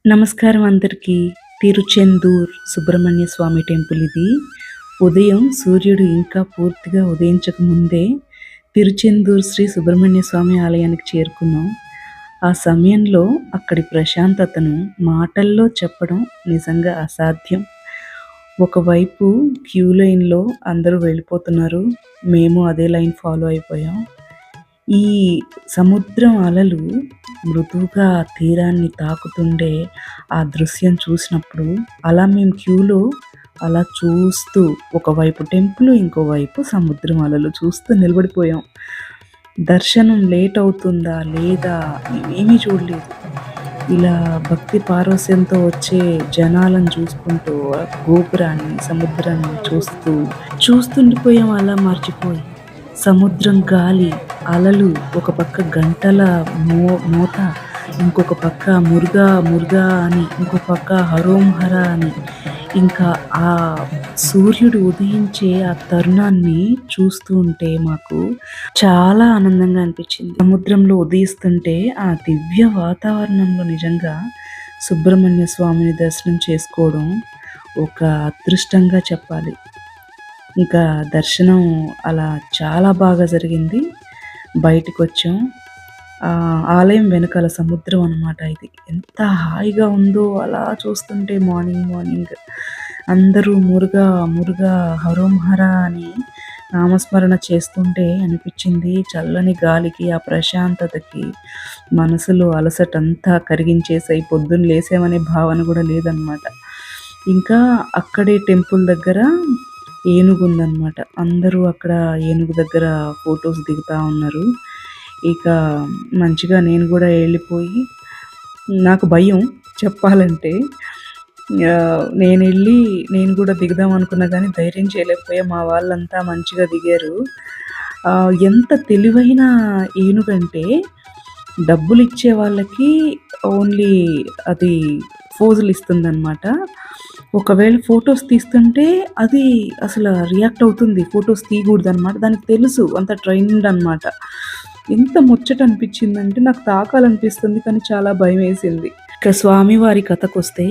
నమస్కారం అందరికీ. తిరుచెందూర్ సుబ్రహ్మణ్య స్వామి టెంపుల్ ఇది. ఉదయం సూర్యుడు ఇంకా పూర్తిగా ఉదయించక ముందే తిరుచెందూర్ శ్రీ సుబ్రహ్మణ్య స్వామి ఆలయానికి చేరుకున్నాం. ఆ సమయంలో అక్కడి ప్రశాంతతను మాటల్లో చెప్పడం నిజంగా అసాధ్యం. ఒకవైపు క్యూ లైన్‌లో అందరూ వెళ్ళిపోతున్నారు. మేము అదే లైన్ ఫాలో అయిపోయాం. ఈ సముద్రం అలలు మృదువుగా తీరాన్ని తాకుతుండే ఆ దృశ్యం చూసినప్పుడు అలా మేము క్యూలో అలా చూస్తూ ఒకవైపు టెంపుల్, ఇంకోవైపు సముద్రం అలలు చూస్తూ నిలబడిపోయాం. దర్శనం లేట్ అవుతుందా లేదా ఏమీ చూడలేదు. ఇలా భక్తి పారవస్యంతో వచ్చే జనాలను చూసుకుంటూ ఆ గోపురాన్ని, సముద్రాన్ని చూస్తుండిపోయాం అలా మర్చిపోయి. సముద్రం గాలి, అలలు ఒక పక్క గంటల మోత, ఇంకొక పక్క మురుగా మురుగా అని, ఇంకో పక్క హరోం హర అని, ఇంకా ఆ సూర్యుడు ఉదయించే ఆ తరుణాన్ని చూస్తూ ఉంటే మాకు చాలా ఆనందంగా అనిపించింది. సముద్రంలో ఉదయిస్తుంటే ఆ దివ్య వాతావరణంలో నిజంగా సుబ్రహ్మణ్య స్వామిని దర్శనం చేసుకోవడం ఒక అదృష్టంగా చెప్పాలి. ఇంకా దర్శనం అలా చాలా బాగా జరిగింది. బయటికొచ్చాం. ఆలయం వెనకాల సముద్రం అనమాట ఇది. ఎంత హాయిగా ఉందో అలా చూస్తుంటే మార్నింగ్ అందరూ మురుగా మురుగా హరోం హర అని నామస్మరణ చేస్తుంటే అనిపించింది. చల్లని గాలికి, ఆ ప్రశాంతతకి మనసులో అలసటంతా కరిగించేసాయి. పొద్దున్న లేసామనే భావన కూడా లేదనమాట. ఇంకా అక్కడే టెంపుల్ దగ్గర ఏనుగుందనమాట. అందరూ అక్కడ ఏనుగు దగ్గర ఫొటోస్ దిగుతా ఉన్నారు. ఇక మంచిగా నేను కూడా వెళ్ళిపోయి, నాకు భయం చెప్పాలంటే. నేను కూడా దిగుదాం అనుకున్నా కానీ ధైర్యం చేయలేకపోయా. మా వాళ్ళంతా మంచిగా దిగారు. ఎంత తెలివైన ఏనుగంటే డబ్బులిచ్చే వాళ్ళకి ఓన్లీ అది ఫోజులు ఇస్తుందనమాట. ఒకవేళ ఫొటోస్ తీస్తుంటే అది అసలు రియాక్ట్ అవుతుంది. ఫొటోస్ తీయకూడదనమాట. దానికి తెలుసు. అంత ట్రైన్డ్ అనమాట. ఎంత ముచ్చట అనిపించిందంటే నాకు తాకాలనిపిస్తుంది కానీ చాలా భయమేసింది. ఇక స్వామివారి కథకొస్తే,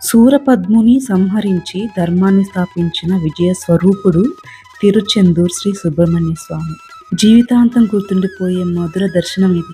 శూరపద్ముని సంహరించి ధర్మాన్ని స్థాపించిన విజయ స్వరూపుడు తిరుచెందూర్ శ్రీ సుబ్రహ్మణ్య స్వామి. జీవితాంతం గుర్తుండిపోయే మధుర దర్శనం ఇది.